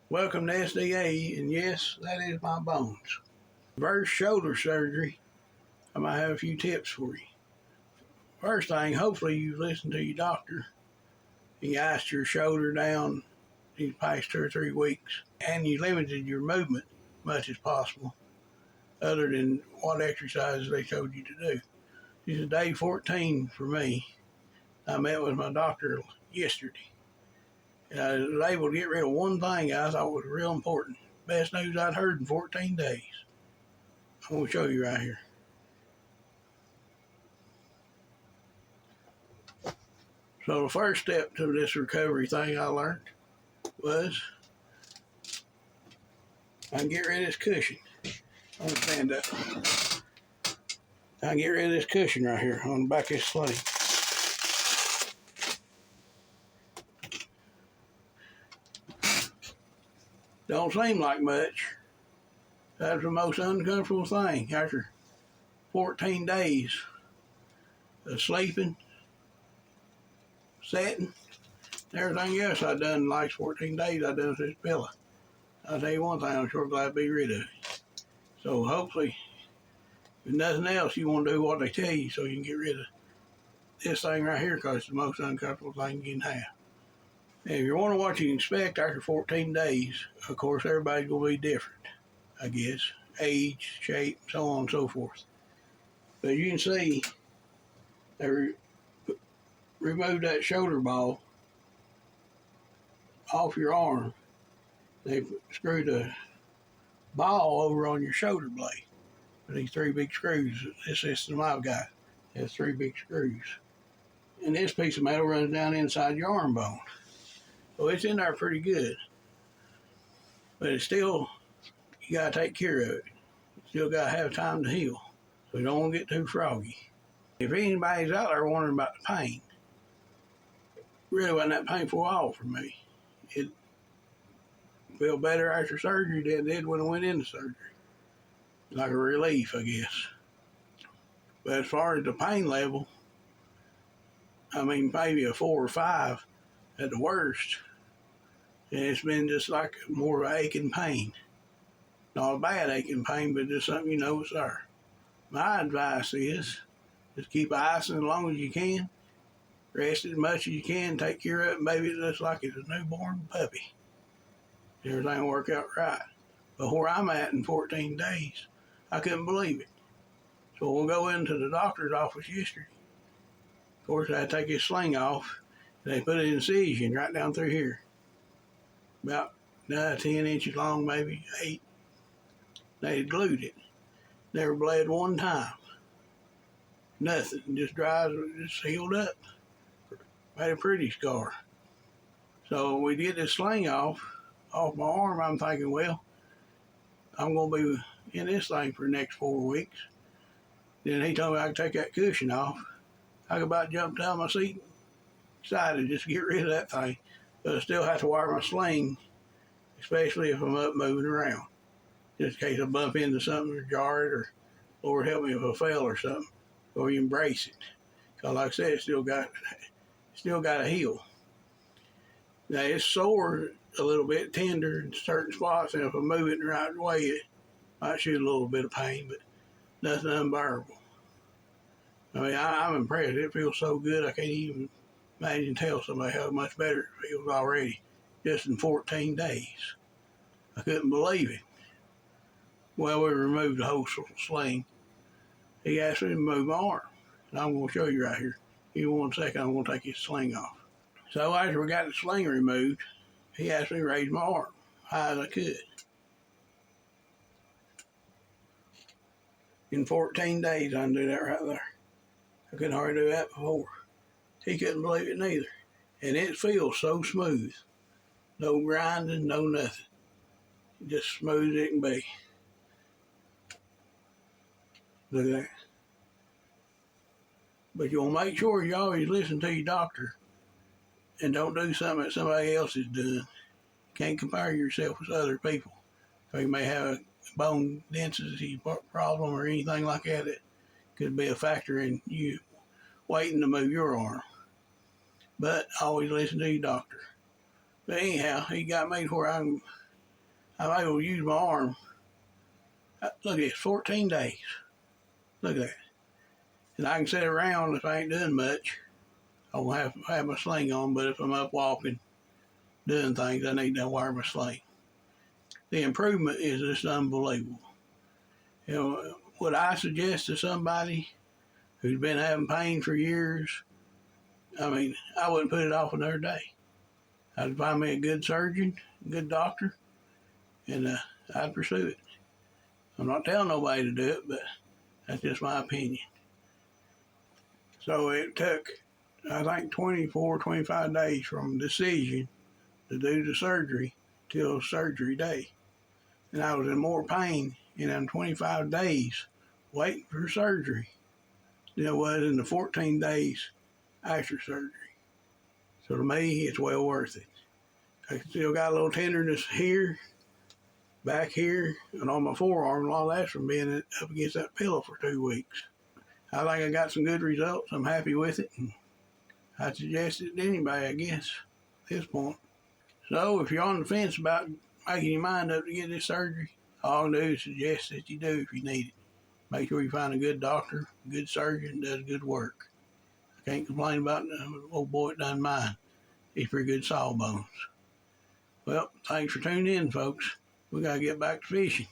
Welcome to SDA, and yes, that is my bones. First shoulder surgery, I might have a few tips for you. First thing, hopefully you listened to your doctor. He iced your shoulder down these past 2 or 3 weeks, and you limited your movement as much as possible, other than what exercises they told you to do. This is day 14 for me. I met with my doctor yesterday. And I was able to get rid of one thing I thought was real important. Best news I'd heard in 14 days. I'm going to show you right here. So the first step to this recovery thing I learned was I can get rid of this cushion. I'm going to stand up. I can get rid of this cushion right here on the back of this sling. Don't seem like much. That's the most uncomfortable thing after 14 days of sleeping, sitting, everything else I've done in the last 14 days I've done with this pillow. I'll tell you one thing, I'm sure glad to be rid of it. So hopefully, if nothing else, you want to do what they tell you so you can get rid of this thing right here because it's the most uncomfortable thing you can have. And if you want to what you can expect after 14 days, of course, everybody's going to be different, I guess. Age, shape, so on and so forth. But you can see they removed that shoulder ball off your arm. They screwed a ball over on your shoulder blade with these 3 big screws. This system I've got has 3 big screws. And this piece of metal runs down inside your arm bone. So it's in there pretty good. But it's still, you got to take care of it. You still got to have time to heal. So you don't want to get too froggy. If anybody's out there wondering about the pain, really wasn't that painful at all for me. It felt better after surgery than it did when I went into surgery. Like a relief, I guess. But as far as the pain level, I mean, maybe a 4 or 5 at the worst. And it's been just like more of an aching pain. Not a bad aching pain, but just something you know is there. My advice is just keep icing as long as you can. Rest as much as you can. Take care of it. Maybe it looks like it's a newborn puppy. Everything will work out right. But where I'm at in 14 days, I couldn't believe it. So we'll go into the doctor's office yesterday. Of course, I had to take his sling off. And they put an incision right down through here. About 10 inches long, maybe 8. They glued it. Never bled one time. Nothing. Just dried, just healed up. Made a pretty scar. So we get this sling off my arm. I'm thinking, well, I'm going to be in this thing for the next 4 weeks. Then he told me I could take that cushion off. I could about jump down my seat, excited just to get rid of that thing. But I still have to wear my sling, especially if I'm up moving around. Just in case I bump into something or jar it, or Lord help me if I fell or something, or you embrace it. Because like I said, it's still got to heal. Now it's sore a little bit, tender in certain spots, and if I move it the right way, it might shoot a little bit of pain, but nothing unbearable. I mean, I'm impressed. It feels so good, I can't even imagine tell somebody how much better it feels already, just in 14 days. I couldn't believe it. Well, we removed the whole sling. He asked me to move my arm, and I'm going to show you right here. Give me 1 second, I'm going to take his sling off. So after we got the sling removed, he asked me to raise my arm high as I could. In 14 days, I can do that right there. I couldn't hardly do that before. He couldn't believe it neither. And it feels so smooth. No grinding, no nothing. Just smooth as it can be. Look at that. But you want to make sure you always listen to your doctor and don't do something that somebody else is doing. You can't compare yourself with other people. So you may have a bone density problem or anything like that. That could be a factor in you waiting to move your arm. But always listen to your doctor. But anyhow, he got me to where I can I'm able to use my arm. Look at this, 14 days. Look at that. And I can sit around if I ain't doing much. I won't have to have my sling on, but if I'm up walking, doing things, I need to wear my sling. The improvement is just unbelievable. You know, would I suggest to somebody who's been having pain for years? I mean, I wouldn't put it off another day. I'd find me a good surgeon, a good doctor, and I'd pursue it. I'm not telling nobody to do it, but that's just my opinion. So it took, I think, 24, 25 days from decision to do the surgery till surgery day. And I was in more pain in them 25 days waiting for surgery than I was in the 14 days after surgery. So to me, it's well worth it. I still got a little tenderness here, back here, and on my forearm. A lot of that's from being up against that pillow for 2 weeks. I think I got some good results. I'm happy with it, and I suggest it to anybody, I guess, at this point. So if you're on the fence about making your mind up to get this surgery, all I can do is suggest that you do if you need it. Make sure you find a good doctor, a good surgeon, does good work. I can't complain about the old boy that done mine. He's pretty good sawbones. Well, thanks for tuning in, folks. We got to get back to fishing.